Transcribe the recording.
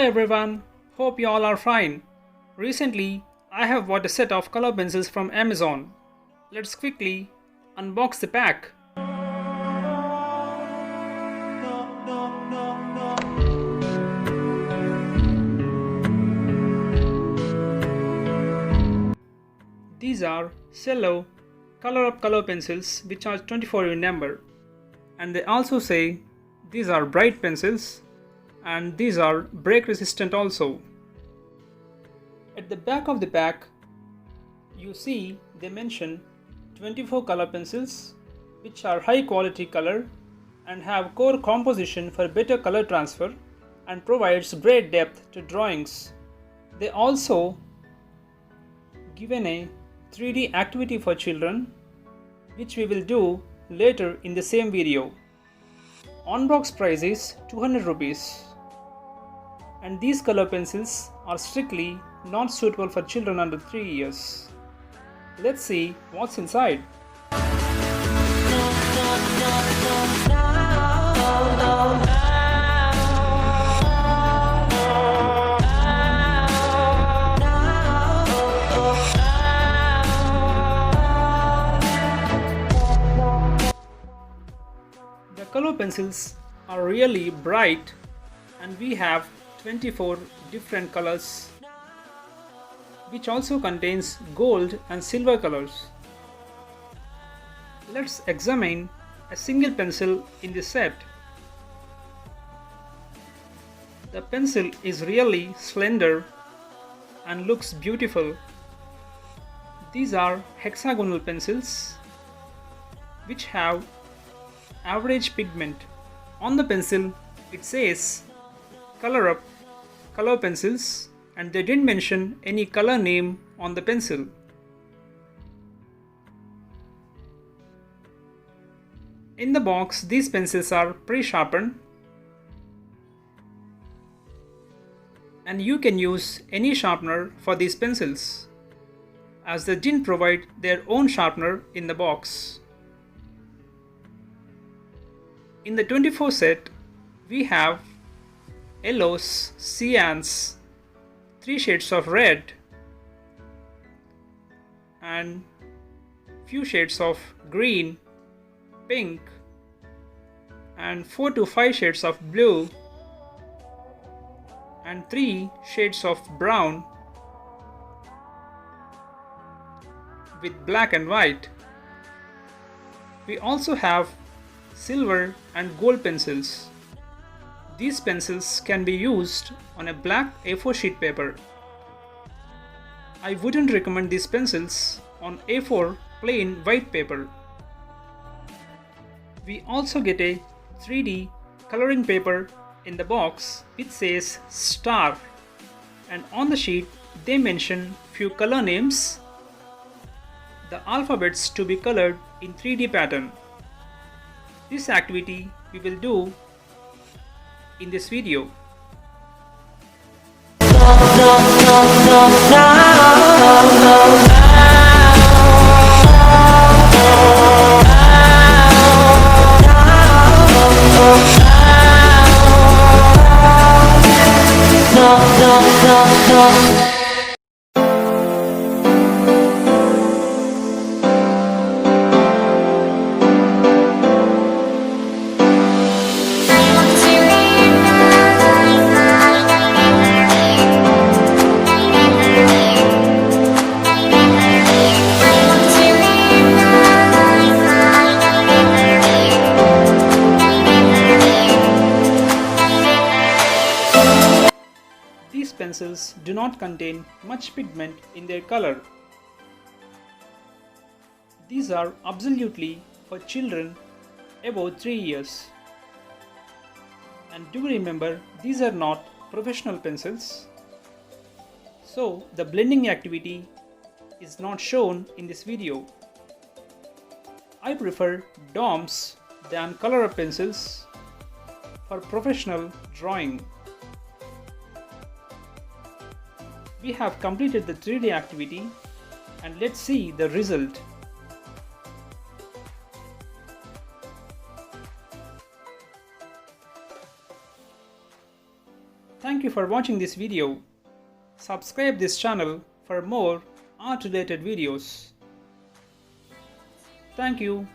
everyone, hope you all are fine. Recently, I have bought a set of color pencils from Amazon. Let's quickly unbox the pack. These are Cello Color Up color pencils which are 24 in number. And they also say these are bright pencils and these are break resistant also. At the back of the pack, you see they mention 24 color pencils which are high quality color and have core composition for better color transfer and provides great depth to drawings. They also given a 3D activity for children which we will do later in the same video. On-box price is 200 rupees. And these color pencils are strictly not suitable for children under 3 years. Let's see what's inside. The color pencils are really bright and we have 24 different colors which also contains gold and silver colors. Let's examine a single pencil in this set. The pencil is really slender and looks beautiful. These are hexagonal pencils which have average pigment. On the pencil it says Color Up color pencils and they didn't mention any color name on the pencil. In the box, these pencils are pre-sharpened and you can use any sharpener for these pencils as they didn't provide their own sharpener in the box. In the 24 set, we have yellows, cyans, 3 shades of red and few shades of green, pink and 4 to 5 shades of blue and 3 shades of brown with black and white. We also have silver and gold pencils. These pencils can be used on a black A4 sheet paper. I wouldn't recommend these pencils on A4 plain white paper. We also get a 3D coloring paper in the box which says star, and on the sheet they mention few color names, the alphabets to be colored in 3D pattern. This activity we will do in this video. These pencils do not contain much pigment in their color. These are absolutely for children above 3 years. And do remember, these are not professional pencils. So the blending activity is not shown in this video. I prefer DOMs than Color Up pencils for professional drawing. We have completed the 3D activity and let's see the result. Thank you for watching this video. Subscribe this channel for more art related videos. Thank you.